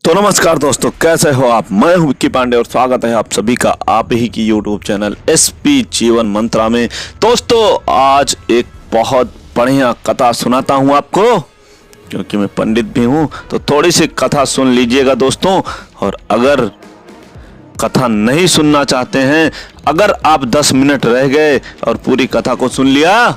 तो नमस्कार दोस्तों, कैसे हो आप। मैं हूं विक्की पांडे और स्वागत है आप सभी का आप ही की यूट्यूब चैनल एसपी जीवन मंत्रा में। दोस्तों आज एक बहुत बढ़िया कथा सुनाता हूं आपको, क्योंकि मैं पंडित भी हूं तो थोड़ी सी कथा सुन लीजिएगा दोस्तों। और अगर कथा नहीं सुनना चाहते हैं, अगर आप 10 मिनट रह गए और पूरी कथा को सुन लिया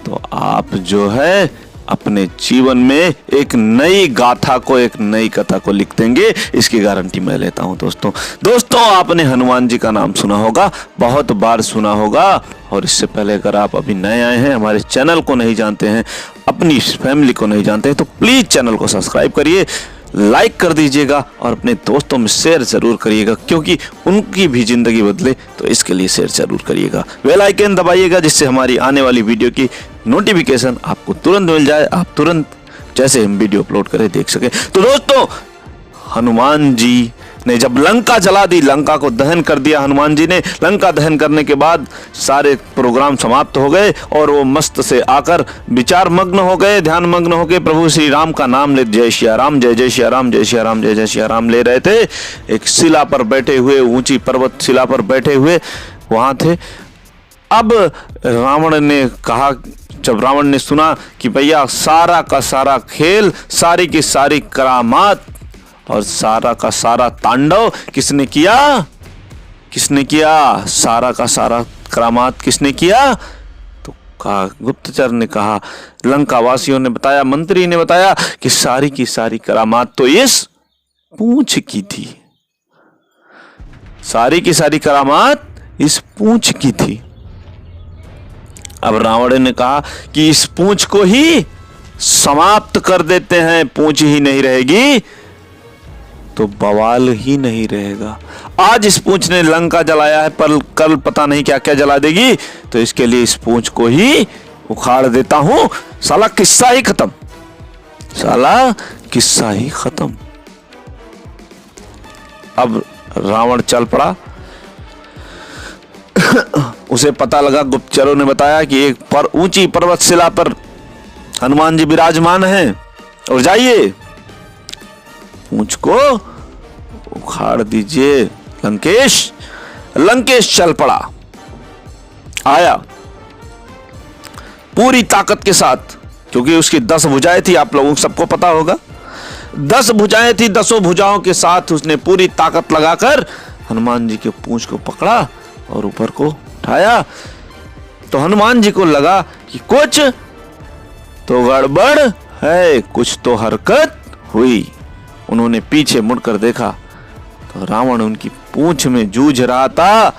तो आप जो है अपने जीवन में एक नई गाथा को, एक नई कथा को लिख देंगे, इसकी गारंटी मैं लेता हूं दोस्तों आपने हनुमान जी का नाम सुना होगा, बहुत बार सुना होगा। और इससे पहले अगर आप अभी नए आए हैं, हमारे चैनल को नहीं जानते हैं, अपनी फैमिली को नहीं जानते हैं, तो प्लीज चैनल को सब्सक्राइब करिए, लाइक कर दीजिएगा और अपने दोस्तों में शेयर जरूर करिएगा, क्योंकि उनकी भी जिंदगी बदले तो इसके लिए शेयर जरूर करिएगा। बेल आइकन दबाइएगा जिससे हमारी आने वाली वीडियो की नोटिफिकेशन आपको तुरंत मिल जाए, आप तुरंत जैसे हम वीडियो अपलोड करें देख सके। तो दोस्तों हनुमान जी ने जब लंका जला दी, लंका को दहन कर दिया हनुमान जी ने, लंका दहन करने के बाद सारे प्रोग्राम समाप्त हो गए और वो मस्त से आकर विचार मग्न हो गए, ध्यान मग्न हो गए, प्रभु श्री राम का नाम ले, जय सिया राम, जय जय सिया राम, जय सिया राम, जय जय सिया राम ले रहे थे। एक शिला पर बैठे हुए, ऊंची पर्वत शिला पर बैठे हुए वहां थे। अब रावण ने कहा, जब रावण ने सुना कि भैया सारा का सारा खेल, सारी की सारी करामात और सारा का सारा तांडव किसने किया, सारा का सारा करामात किसने किया, तो कहा, गुप्तचर ने कहा, लंका वासियों ने बताया, मंत्री ने बताया कि सारी की सारी करामात तो इस पूंछ की थी, सारी की सारी करामात इस पूंछ की थी। अब रावण ने कहा कि इस पूंछ को ही समाप्त कर देते हैं, पूंछ ही नहीं रहेगी तो बवाल ही नहीं रहेगा। आज इस पूंछ ने लंका जलाया है, पर कल पता नहीं क्या क्या जला देगी, तो इसके लिए इस पूंछ को ही उखाड़ देता हूं, साला किस्सा ही खत्म, साला किस्सा ही खत्म। अब रावण चल पड़ा। उसे पता लगा, गुप्तचरों ने बताया कि एक पर ऊंची पर्वत शिला पर हनुमान जी विराजमान हैं और जाइए पूंछ को उखाड़ दीजिए। लंकेश चल पड़ा, आया पूरी ताकत के साथ, क्योंकि उसकी 10 भुजाएं थी, आप लोगों को सबको पता होगा, 10 भुजाएं थी, 10 भुजाओं के साथ उसने पूरी ताकत लगाकर हनुमान जी के पूंछ को पकड़ा और ऊपर को उठाया। तो हनुमान जी को लगा कि कुछ तो गड़बड़ है, कुछ तो हरकत हुई। उन्होंने पीछे मुड़कर देखा तो रावण उनकी पूंछ में जूझ रहा था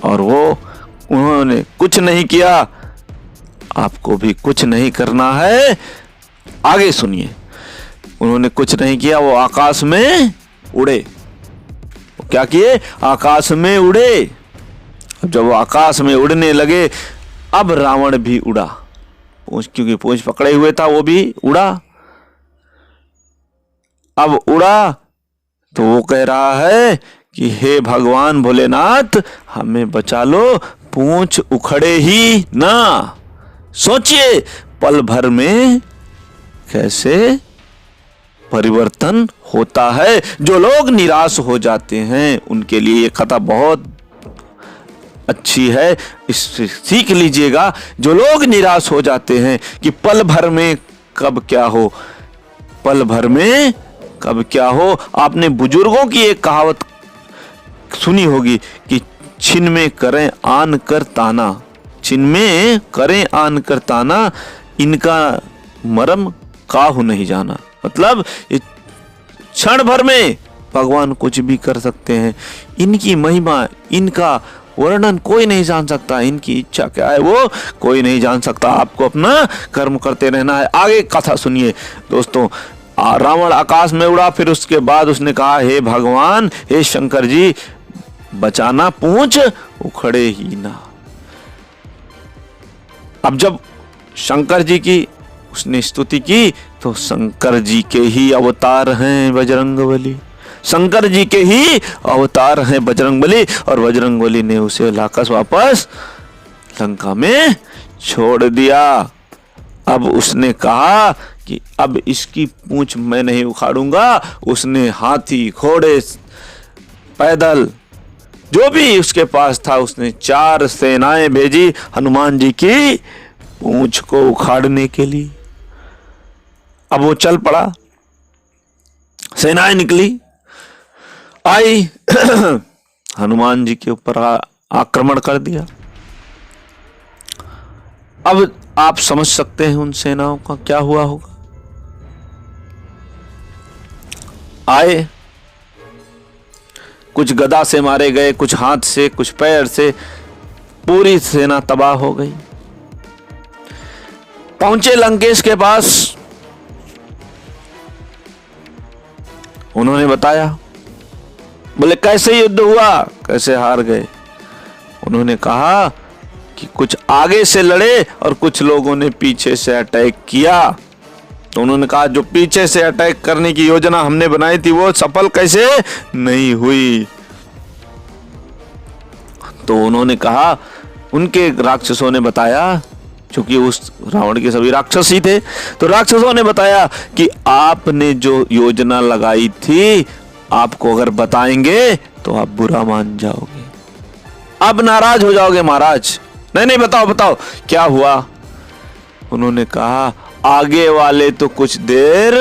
और उन्होंने कुछ नहीं किया। आपको भी कुछ नहीं करना है, आगे सुनिए। उन्होंने कुछ नहीं किया, वो आकाश में उड़े। क्या किए? आकाश में उड़े। अब जब वो आकाश में उड़ने लगे, अब रावण भी उड़ा, क्योंकि पूंछ पकड़े हुए था, वो भी उड़ा। अब उड़ा तो वो कह रहा है कि हे भगवान भोलेनाथ हमें बचा लो, पूंछ उखड़े ही ना। सोचिए पल भर में कैसे परिवर्तन होता है। जो लोग निराश हो जाते हैं उनके लिए ये कथा बहुत अच्छी है, इससे सीख लीजिएगा। जो लोग निराश हो जाते हैं कि पल भर में कब क्या हो, पल भर में कब क्या हो। आपने बुजुर्गों की एक कहावत सुनी होगी कि छिन में करें आन कर ताना, छिन में करें आन कर ताना, इनका मरम काहू नहीं जाना। मतलब क्षण भर में भगवान कुछ भी कर सकते हैं, इनकी महिमा, इनका वर्णन कोई नहीं जान सकता, इनकी इच्छा क्या है वो कोई नहीं जान सकता। आपको अपना कर्म करते रहना है। आगे कथा सुनिए दोस्तों। रावण आकाश में उड़ा, फिर उसके बाद उसने कहा हे भगवान, हे शंकर जी बचाना, पूंछ उखड़े ही ना। अब जब शंकर जी की उसने स्तुति की तो शंकर जी के ही अवतार हैं बजरंगबली, शंकर जी के ही अवतार हैं बजरंगबली, और बजरंगबली ने उसे लाकर वापस लंका में छोड़ दिया। अब उसने कहा कि अब इसकी पूंछ मैं नहीं उखाड़ूंगा। उसने हाथी, घोड़े, पैदल जो भी उसके पास था, उसने 4 सेनाएं भेजी हनुमान जी की पूंछ को उखाड़ने के लिए। अब वो चल पड़ा, सेनाएं निकली, आई हनुमान जी के ऊपर आक्रमण कर दिया। अब आप समझ सकते हैं उन सेनाओं का क्या हुआ होगा। आए, कुछ गदा से मारे गए, कुछ हाथ से, कुछ पैर से, पूरी सेना तबाह हो गई। पहुंचे लंकेश के पास, उन्होंने बताया, बोले कैसे युद्ध हुआ, कैसे हार गए। उन्होंने कहा कि कुछ आगे से लड़े और कुछ लोगों ने पीछे से अटैक किया। तो उन्होंने कहा जो पीछे से अटैक करने की योजना हमने बनाई थी वो सफल कैसे नहीं हुई। तो उन्होंने कहा, उनके राक्षसों ने बताया, क्योंकि उस रावण के सभी राक्षस ही थे, तो राक्षसों ने बताया कि आपने जो योजना लगाई थी, आपको अगर बताएंगे तो आप बुरा मान जाओगे, आप नाराज हो जाओगे महाराज। नहीं बताओ बताओ क्या हुआ। उन्होंने कहा आगे वाले तो कुछ देर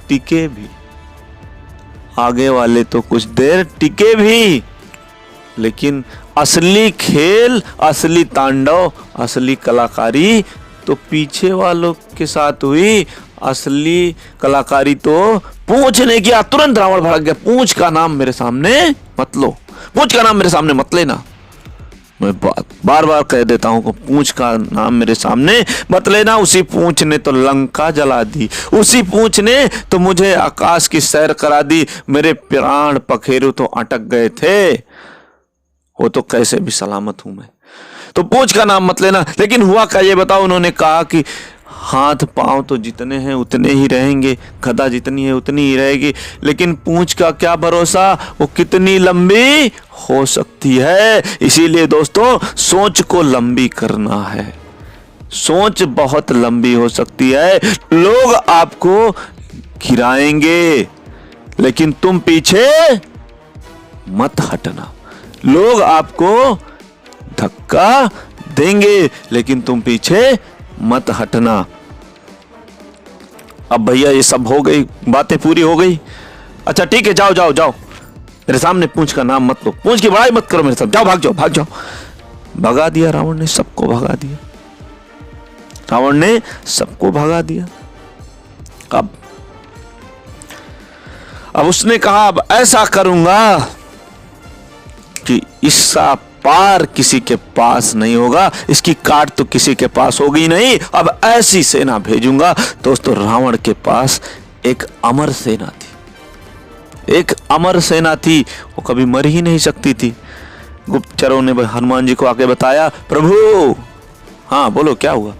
टिके भी, आगे वाले तो कुछ देर टिके भी, लेकिन असली खेल, असली तांडव, असली कलाकारी तो पीछे वालों के साथ हुई। असली कलाकारी तो पूंछ ने किया। तुरंत रावण भड़क गया, पूंछ का नाम मेरे सामने मत लो, पूंछ का नाम मेरे सामने मत लेना। मैं बार बार कह देता हूं कि पूंछ का नाम मेरे सामने मत लेना। उसी पूंछ ने तो लंका जला दी, उसी पूंछ ने तो मुझे आकाश की सैर करा दी। मेरे प्राण पखेरु तो अटक गए थे, वो तो कैसे भी सलामत हूं मैं। तो पूंछ का नाम मत लेना। लेकिन हुआ क्या ये बताओ। उन्होंने कहा कि हाथ पांव तो जितने हैं उतने ही रहेंगे, गदा जितनी है उतनी ही रहेगी, लेकिन पूंछ का क्या भरोसा, वो कितनी लंबी हो सकती है। इसीलिए दोस्तों सोच को लंबी करना है। सोच बहुत लंबी हो सकती है। लोग आपको गिराएंगे लेकिन तुम पीछे मत हटना। लोग आपको धक्का देंगे लेकिन तुम पीछे मत हटना। अब भैया ये सब हो गई, बातें पूरी हो गई। अच्छा ठीक है, जाओ जाओ जाओ, मेरे सामने पूंछ का नाम मत लो, पूंछ की बड़ाई मत करो मेरे साथ, जाओ भाग जाओ भाग जाओ। भगा दिया रावण ने, सबको भगा दिया। रावण ने सबको भगा दिया। अब उसने कहा अब ऐसा करूंगा कि इसका पार किसी के पास नहीं होगा, इसकी काट तो किसी के पास होगी नहीं। अब ऐसी सेना भेजूंगा। दोस्तों रावण के पास एक अमर सेना थी, एक अमर सेना थी, वो कभी मर ही नहीं सकती थी। गुप्तचरों ने हनुमान जी को आके बताया, प्रभु, हाँ बोलो क्या हुआ।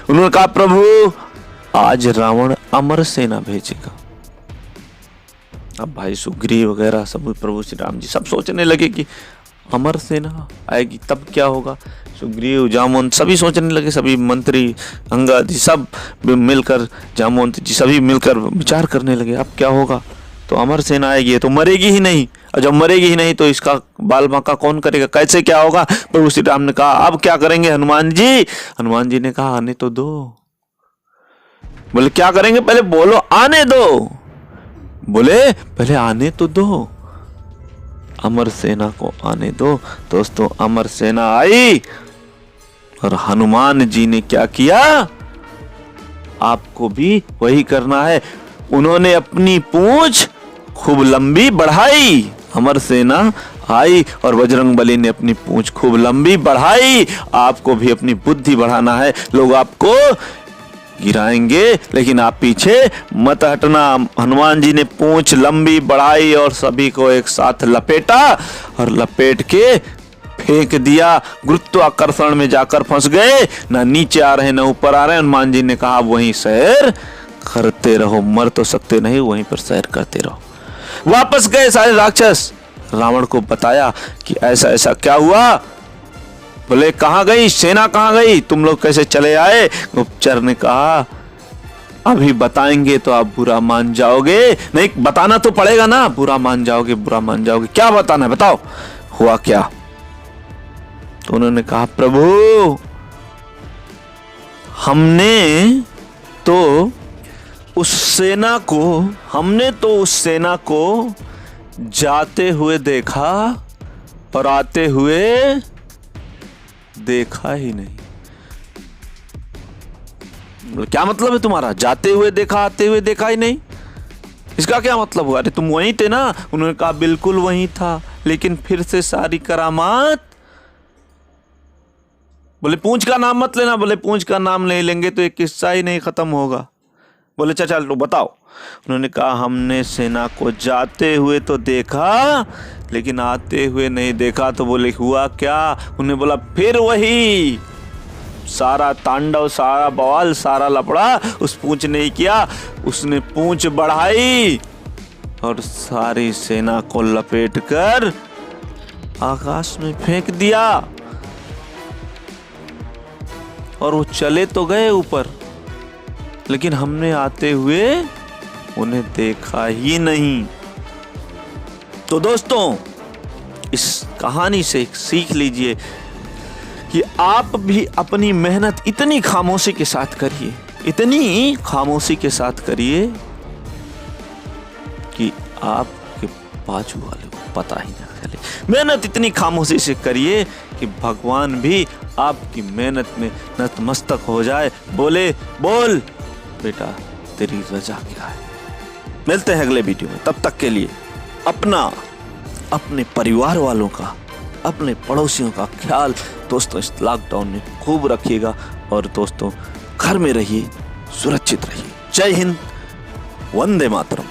उन्होंने कहा प्रभु आज रावण अमर सेना भेजेगा। अब भाई सुग्रीव वगैरह सब, प्रभु श्री राम जी सब सोचने लगे कि अमर सेना आएगी तब क्या होगा। सुग्रीव, जामवंत सभी सोचने लगे, सभी मंत्री, अंगद जी सब मिलकर, जामवंत जी सभी मिलकर विचार करने लगे अब क्या होगा। तो अमर सेना आएगी, तो मरेगी ही नहीं, और जब मरेगी ही नहीं तो इसका बाल बांका कौन करेगा, कैसे क्या होगा। प्रभु श्री राम ने कहा अब क्या करेंगे हनुमान जी। हनुमान जी ने कहा आने तो दो। बोले क्या करेंगे, पहले बोलो, आने दो। बोले पहले आने तो दो, अमर सेना को आने दो। दोस्तों अमर सेना आई और हनुमान जी ने क्या किया, आपको भी वही करना है। उन्होंने अपनी पूंछ खूब लंबी बढ़ाई, अमर सेना आई और बजरंगबली ने अपनी पूंछ खूब लंबी बढ़ाई। आपको भी अपनी बुद्धि बढ़ाना है। लोग आपको गिराएंगे लेकिन आप पीछे मत हटना। हनुमान जी ने पूंछ लंबी बढ़ाई और सभी को एक साथ लपेटा और लपेट के फेंक दिया। गुरुत्वाकर्षण में जाकर फंस गए, ना नीचे आ रहे ना ऊपर आ रहे। हनुमान जी ने कहा वहीं सैर करते रहो, मर तो सकते नहीं, वहीं पर सैर करते रहो। वापस गए सारे राक्षस, रावण को बताया कि ऐसा ऐसा क्या हुआ। बोले कहाँ गई सेना, कहाँ गई, तुम लोग कैसे चले आए? गुप्तचर ने कहा अभी बताएंगे तो आप बुरा मान जाओगे। नहीं, बताना तो पड़ेगा ना, बुरा मान जाओगे, बुरा मान जाओगे। क्या बताना है, बताओ हुआ क्या? तो उन्होंने कहा प्रभु हमने तो उस सेना को जाते हुए देखा और आते हुए देखा ही नहीं। क्या मतलब है तुम्हारा? जाते हुए देखा, आते हुए देखा ही नहीं, इसका क्या मतलब हुआ? अरे तुम वहीं थे ना? उन्होंने कहा बिल्कुल वहीं था, लेकिन फिर से सारी करामात। बोले पूंछ का नाम मत लेना। बोले पूंछ का नाम नहीं लेंगे तो एक किस्सा ही नहीं खत्म होगा। बोले चाचा लो बताओ। उन्होंने कहा हमने सेना को जाते हुए तो देखा लेकिन आते हुए नहीं देखा। तो बोले हुआ क्या? उन्होंने बोला फिर वही सारा तांडव, सारा बवाल, सारा लफड़ा उस पूंछ ने ही किया। उसने पूंछ बढ़ाई और सारी सेना को लपेटकर आकाश में फेंक दिया और वो चले तो गए ऊपर, लेकिन हमने आते हुए उन्हें देखा ही नहीं। तो दोस्तों इस कहानी से एक सीख लीजिए कि आप भी अपनी मेहनत इतनी खामोशी के साथ करिए, इतनी खामोशी के साथ करिए कि आपके बाजू वाले को पता ही ना चले। मेहनत इतनी खामोशी से करिए कि भगवान भी आपकी मेहनत में नतमस्तक हो जाए, बोले बोल बेटा तेरी रजा क्या है। मिलते हैं अगले वीडियो में, तब तक के लिए अपना, अपने परिवार वालों का, अपने पड़ोसियों का ख्याल दोस्तों इस लॉकडाउन में खूब रखिएगा। और दोस्तों घर में रहिए, सुरक्षित रहिए। जय हिंद, वंदे मातरम।